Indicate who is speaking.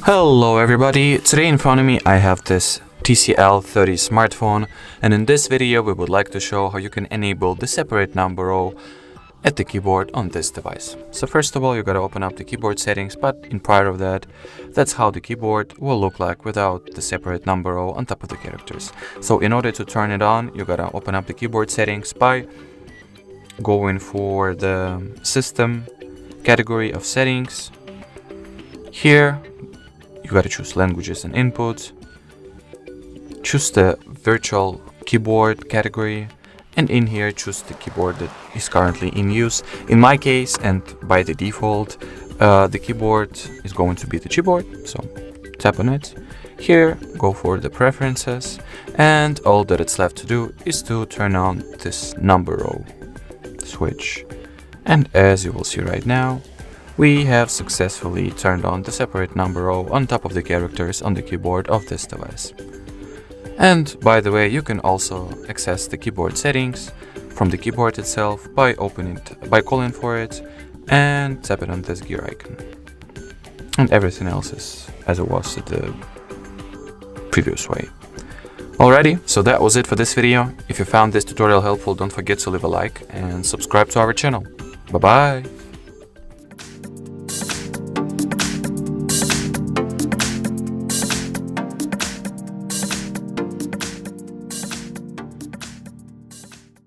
Speaker 1: Hello everybody, today in front of me I have this TCL 30 smartphone, and in this video we would like to show how you can enable the separate number row at the keyboard on this device. So first of all, you gotta open up the keyboard settings, but in prior of that, that's how the keyboard will look like without the separate number row on top of the characters. So in order to turn it on, you gotta open up the keyboard settings by going for the system category of settings. Here you gotta choose languages and inputs, choose the virtual keyboard category, and in here choose the keyboard that is currently in use. In my case, and by the default, the keyboard is going to be the keyboard, so tap on it. Here go for the preferences, and all that it's left to do is to turn on this number row switch. And as you will see right now, we have successfully turned on the separate number row on top of the characters on the keyboard of this device. And by the way, you can also access the keyboard settings from the keyboard itself by calling for it and tapping on this gear icon. And everything else is as it was the previous way. Alrighty, so that was it for this video. If you found this tutorial helpful, don't forget to leave a like and subscribe to our channel. Bye bye!